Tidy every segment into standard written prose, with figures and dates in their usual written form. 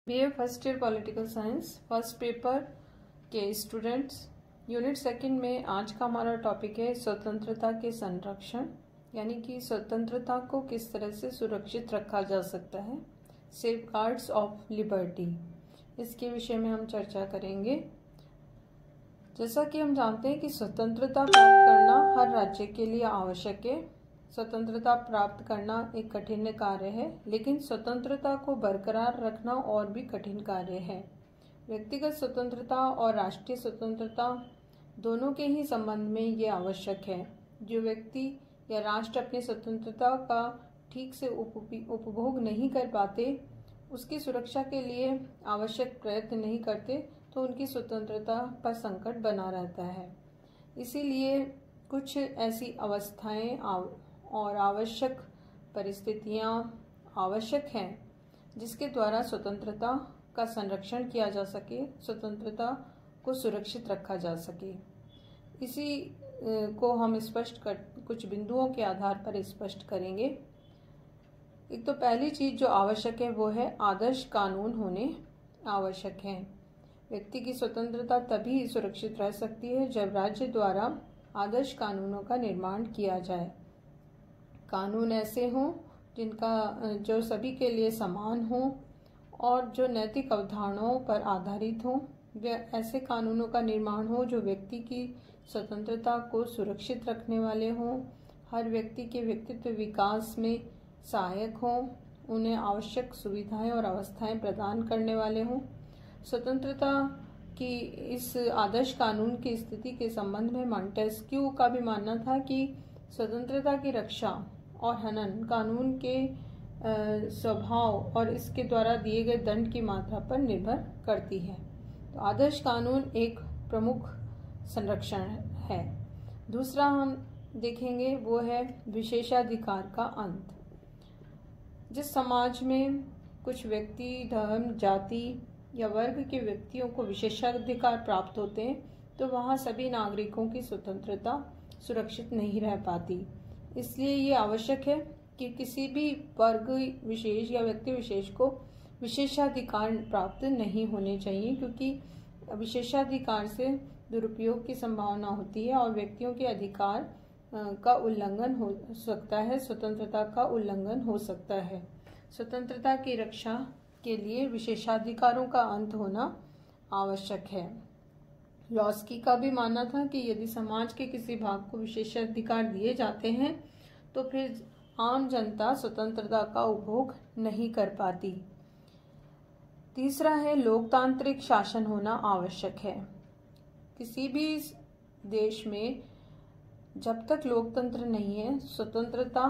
BA first year political science first paper के students, unit second में आज का हमारा टॉपिक है स्वतंत्रता के संरक्षण, यानी कि स्वतंत्रता को किस तरह से सुरक्षित रखा जा सकता है, सेफगार्ड्स ऑफ लिबर्टी। इसके विषय में हम चर्चा करेंगे। जैसा कि हम जानते हैं कि स्वतंत्रता प्राप्त करना हर राज्य के लिए आवश्यक है। स्वतंत्रता प्राप्त करना एक कठिन कार्य है, लेकिन स्वतंत्रता को बरकरार रखना और भी कठिन कार्य है। व्यक्तिगत स्वतंत्रता और राष्ट्रीय स्वतंत्रता दोनों के ही संबंध में ये आवश्यक है। जो व्यक्ति या राष्ट्र अपनी स्वतंत्रता का ठीक से उपभोग नहीं कर पाते, उसकी सुरक्षा के लिए आवश्यक प्रयत्न नहीं करते, तो उनकी स्वतंत्रता पर संकट बना रहता है। इसीलिए कुछ ऐसी अवस्थाएं और आवश्यक परिस्थितियां आवश्यक हैं जिसके द्वारा स्वतंत्रता का संरक्षण किया जा सके, स्वतंत्रता को सुरक्षित रखा जा सके। इसी को हम कुछ बिंदुओं के आधार पर स्पष्ट करेंगे। एक तो पहली चीज जो आवश्यक है वो है आदर्श कानून होने आवश्यक है। व्यक्ति की स्वतंत्रता तभी सुरक्षित रह सकती है जब राज्य द्वारा आदर्श कानूनों का निर्माण किया जाए। कानून ऐसे हों जो सभी के लिए समान हों और जो नैतिक अवधारणाओं पर आधारित हों। वे ऐसे कानूनों का निर्माण हो जो व्यक्ति की स्वतंत्रता को सुरक्षित रखने वाले हों, हर व्यक्ति के व्यक्तित्व विकास में सहायक हों, उन्हें आवश्यक सुविधाएं और अवस्थाएं प्रदान करने वाले हों। स्वतंत्रता की इस आदर्श कानून की स्थिति के संबंध में मॉन्टेस्क्यू का भी मानना था कि स्वतंत्रता की रक्षा और हनन कानून के स्वभाव और इसके द्वारा दिए गए दंड की मात्रा पर निर्भर करती है। तो आदर्श कानून एक प्रमुख संरक्षण है। दूसरा हम देखेंगे वो है विशेषाधिकार का अंत। जिस समाज में कुछ व्यक्ति, धर्म, जाति या वर्ग के व्यक्तियों को विशेषाधिकार प्राप्त होते हैं, तो वहाँ सभी नागरिकों की स्वतंत्रता सुरक्षित नहीं रह पाती। इसलिए ये आवश्यक है कि किसी भी वर्ग विशेष या व्यक्ति विशेष को विशेषाधिकार प्राप्त नहीं होने चाहिए, क्योंकि विशेषाधिकार से दुरुपयोग की संभावना होती है और व्यक्तियों के अधिकार का उल्लंघन हो सकता है, स्वतंत्रता का उल्लंघन हो सकता है। स्वतंत्रता की रक्षा के लिए विशेषाधिकारों का अंत होना आवश्यक है। लॉस्की का भी मानना था कि यदि समाज के किसी भाग को विशेषाधिकार दिए जाते हैं तो फिर आम जनता स्वतंत्रता का उपभोग नहीं कर पाती। तीसरा है लोकतांत्रिक शासन होना आवश्यक है। किसी भी देश में जब तक लोकतंत्र नहीं है, स्वतंत्रता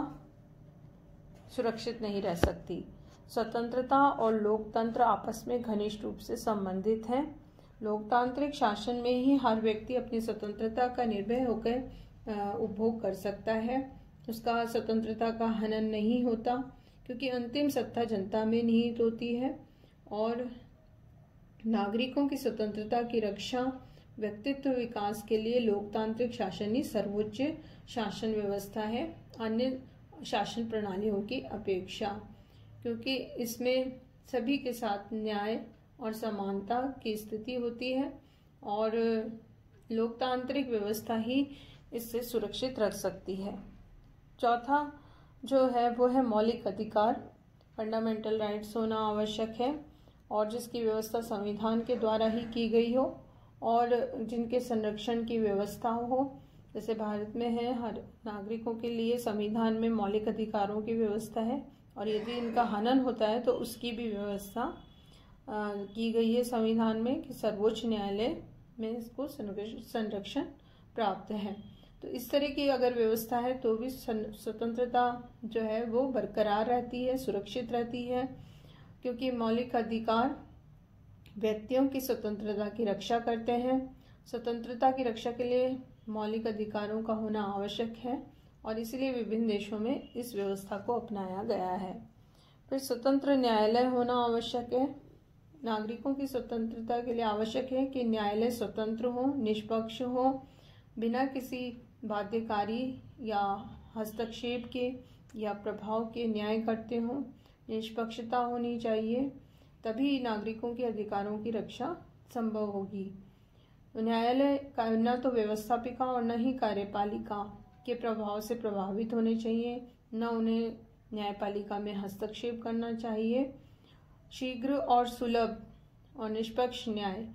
सुरक्षित नहीं रह सकती। स्वतंत्रता और लोकतंत्र आपस में घनिष्ठ रूप से संबंधित हैं। लोकतांत्रिक शासन में ही हर व्यक्ति अपनी स्वतंत्रता का निर्भय होकर उपभोग कर सकता है। उसका स्वतंत्रता का हनन नहीं होता, क्योंकि अंतिम सत्ता जनता में निहित होती है और नागरिकों की स्वतंत्रता की रक्षा व्यक्तित्व विकास के लिए लोकतांत्रिक शासन ही सर्वोच्च शासन व्यवस्था है अन्य शासन प्रणालियों की अपेक्षा, क्योंकि इसमें सभी के साथ न्याय और समानता की स्थिति होती है और लोकतांत्रिक व्यवस्था ही इससे सुरक्षित रख सकती है। चौथा जो है वो है मौलिक अधिकार, फंडामेंटल राइट्स होना आवश्यक है और जिसकी व्यवस्था संविधान के द्वारा ही की गई हो और जिनके संरक्षण की व्यवस्था हो। जैसे भारत में है, हर नागरिकों के लिए संविधान में मौलिक अधिकारों की व्यवस्था है और यदि इनका हनन होता है तो उसकी भी व्यवस्था की गई है संविधान में कि सर्वोच्च न्यायालय में इसको संरक्षण प्राप्त है। तो इस तरह की अगर व्यवस्था है तो भी स्वतंत्रता जो है वो बरकरार रहती है, सुरक्षित रहती है, क्योंकि मौलिक अधिकार व्यक्तियों की स्वतंत्रता की रक्षा करते हैं। स्वतंत्रता की रक्षा के लिए मौलिक अधिकारों का होना आवश्यक है और इसलिए विभिन्न देशों में इस व्यवस्था को अपनाया गया है। फिर स्वतंत्र न्यायालय होना आवश्यक है। नागरिकों की स्वतंत्रता के लिए आवश्यक है कि न्यायालय स्वतंत्र हो, निष्पक्ष हो, बिना किसी बाध्यकारी या हस्तक्षेप के या प्रभाव के न्याय करते हों। निष्पक्षता होनी चाहिए, तभी नागरिकों के अधिकारों की रक्षा संभव होगी। न्यायालय का न तो व्यवस्थापिका और न ही कार्यपालिका के प्रभाव से प्रभावित होने चाहिए, न उन्हें न्यायपालिका में हस्तक्षेप करना चाहिए। शीघ्र और सुलभ और निष्पक्ष न्याय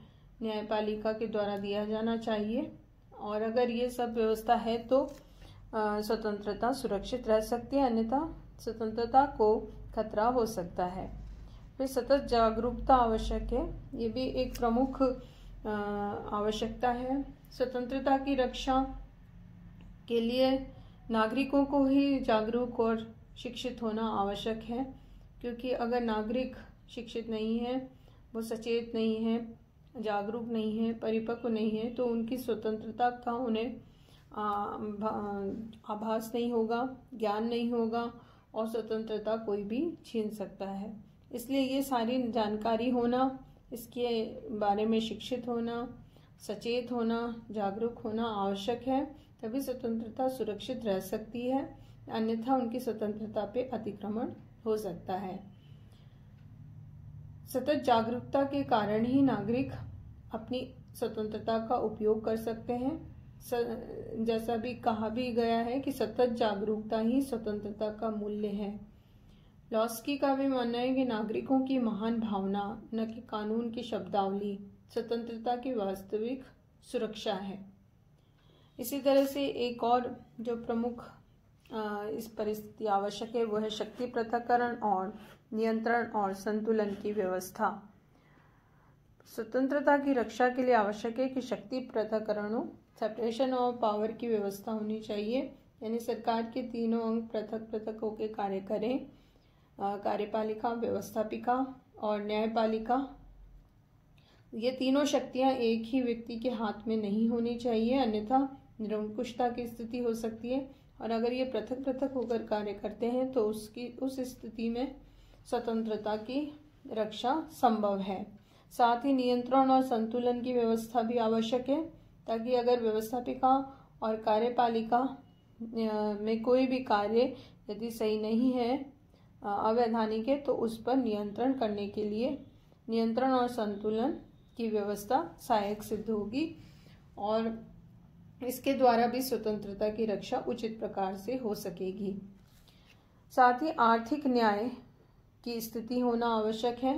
न्यायपालिका के द्वारा दिया जाना चाहिए, और अगर ये सब व्यवस्था है तो स्वतंत्रता सुरक्षित रह सकती है, अन्यथा स्वतंत्रता को खतरा हो सकता है। फिर सतत जागरूकता आवश्यक है, ये भी एक प्रमुख आवश्यकता है। स्वतंत्रता की रक्षा के लिए नागरिकों को ही जागरूक और शिक्षित होना आवश्यक है, क्योंकि अगर नागरिक शिक्षित नहीं है, वो सचेत नहीं है, जागरूक नहीं है, परिपक्व नहीं है, तो उनकी स्वतंत्रता का उन्हें आभास नहीं होगा, ज्ञान नहीं होगा, और स्वतंत्रता कोई भी छीन सकता है। इसलिए ये सारी जानकारी होना, इसके बारे में शिक्षित होना, सचेत होना, जागरूक होना आवश्यक है, तभी स्वतंत्रता सुरक्षित रह सकती है, अन्यथा उनकी स्वतंत्रता पे अतिक्रमण हो सकता है। सतत जागरूकता के कारण ही नागरिक अपनी स्वतंत्रता का उपयोग कर सकते हैं। जैसा भी कहा भी गया है कि सतत जागरूकता ही स्वतंत्रता का मूल्य है। लॉस्की का भी मानना है कि नागरिकों की महान भावना, न कि कानून की शब्दावली, स्वतंत्रता की वास्तविक सुरक्षा है। इसी तरह से एक और जो प्रमुख इस परिस्थिति आवश्यक है, वो है शक्ति पृथक्करण और नियंत्रण और संतुलन की व्यवस्था। स्वतंत्रता की रक्षा के लिए आवश्यक है कि शक्ति पृथक्करणों, सेपरेशन ऑफ पावर की व्यवस्था होनी चाहिए, यानी सरकार के तीनों अंग पृथक पृथक होकर कार्य करें। कार्यपालिका, व्यवस्थापिका और न्यायपालिका, ये तीनों शक्तियां एक ही व्यक्ति के हाथ में नहीं होनी चाहिए, अन्यथा निरंकुशता की स्थिति हो सकती है। और अगर ये पृथक पृथक होकर कार्य करते हैं तो उस स्थिति में स्वतंत्रता की रक्षा संभव है। साथ ही नियंत्रण और संतुलन की व्यवस्था भी आवश्यक है, ताकि अगर व्यवस्थापिका और कार्यपालिका में कोई भी कार्य यदि सही नहीं है, अवैधानिक है, तो उस पर नियंत्रण करने के लिए नियंत्रण और संतुलन की व्यवस्था सहायक सिद्ध होगी, और इसके द्वारा भी स्वतंत्रता की रक्षा उचित प्रकार से हो सकेगी। साथ ही आर्थिक न्याय की स्थिति होना आवश्यक है।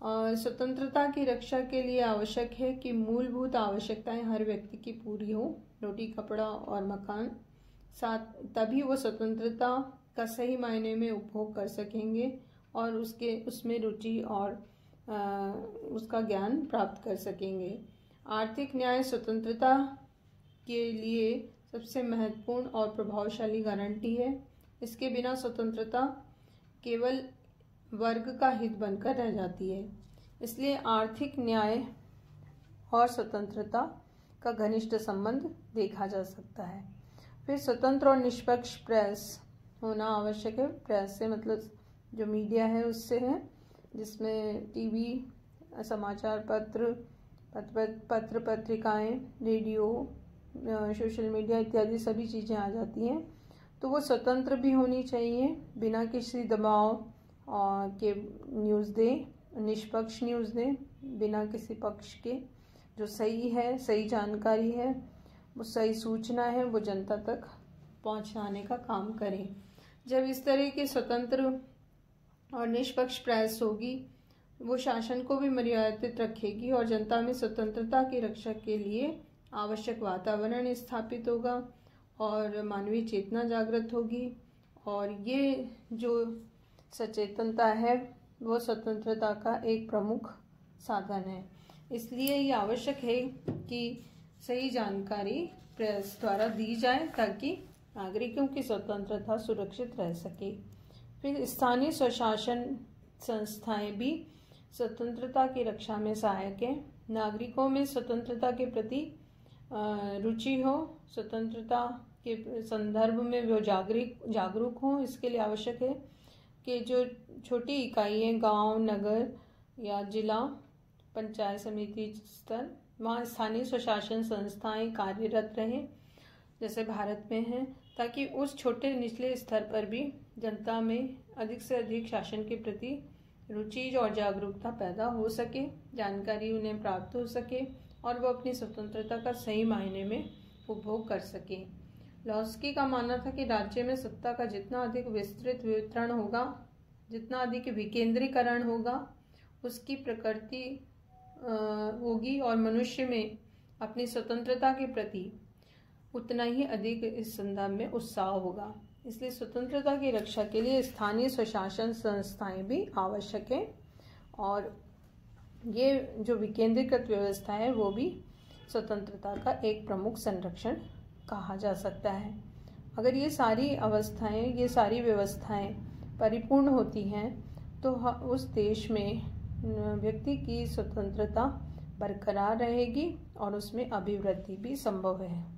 और स्वतंत्रता की रक्षा के लिए आवश्यक है कि मूलभूत आवश्यकताएं हर व्यक्ति की पूरी हो, रोटी, कपड़ा और मकान, साथ तभी वो स्वतंत्रता का सही मायने में उपभोग कर सकेंगे और उसमें रुचि और उसका ज्ञान प्राप्त कर सकेंगे। आर्थिक न्याय स्वतंत्रता के लिए सबसे महत्वपूर्ण और प्रभावशाली गारंटी है। इसके बिना स्वतंत्रता केवल वर्ग का हित बनकर रह जाती है। इसलिए आर्थिक न्याय और स्वतंत्रता का घनिष्ठ संबंध देखा जा सकता है। फिर स्वतंत्र और निष्पक्ष प्रेस होना आवश्यक है। प्रेस से मतलब जो मीडिया है उससे है, जिसमें टीवी, समाचार पत्र पत्रिकाएं, रेडियो, सोशल मीडिया इत्यादि सभी चीज़ें आ जाती हैं। तो वो स्वतंत्र भी होनी चाहिए, बिना किसी दबाव के न्यूज़ दे, निष्पक्ष न्यूज़ दे, बिना किसी पक्ष के। जो सही है, सही जानकारी है, वो सही सूचना है, वो जनता तक पहुंचाने का काम करें। जब इस तरह की स्वतंत्र और निष्पक्ष प्रेस होगी, वो शासन को भी मर्यादित रखेगी और जनता में स्वतंत्रता की रक्षा के लिए आवश्यक वातावरण स्थापित होगा और मानवीय चेतना जागृत होगी। और ये जो सचेतनता है वो स्वतंत्रता का एक प्रमुख साधन है। इसलिए ये आवश्यक है कि सही जानकारी प्रेस द्वारा दी जाए, ताकि नागरिकों की स्वतंत्रता सुरक्षित रह सके। फिर स्थानीय स्वशासन संस्थाएं भी स्वतंत्रता की रक्षा में सहायक है। नागरिकों में स्वतंत्रता के प्रति रुचि हो, स्वतंत्रता के संदर्भ में वो जागरूक हों। इसके लिए आवश्यक है कि जो छोटी इकाइयाँ, गांव, नगर या जिला पंचायत समिति स्तर, वहाँ स्थानीय स्वशासन संस्थाएं कार्यरत रहें, जैसे भारत में है, ताकि उस छोटे निचले स्तर पर भी जनता में अधिक से अधिक शासन के प्रति रुचि और जागरूकता पैदा हो सके, जानकारी उन्हें प्राप्त हो सके और वो अपनी स्वतंत्रता का सही मायने में उपभोग कर सके। लॉस्की का मानना था कि राज्य में सत्ता का जितना अधिक विस्तृत वितरण होगा, जितना अधिक विकेंद्रीकरण होगा, उसकी प्रकृति होगी और मनुष्य में अपनी स्वतंत्रता के प्रति उतना ही अधिक इस संदर्भ में उत्साह होगा। इसलिए स्वतंत्रता की रक्षा के लिए स्थानीय स्वशासन संस्थाएं भी आवश्यक है और ये जो विकेंद्रीकृत व्यवस्था है वो भी स्वतंत्रता का एक प्रमुख संरक्षण कहा जा सकता है। अगर ये सारी अवस्थाएं, ये सारी व्यवस्थाएं परिपूर्ण होती हैं तो उस देश में व्यक्ति की स्वतंत्रता बरकरार रहेगी और उसमें अभिवृद्धि भी संभव है।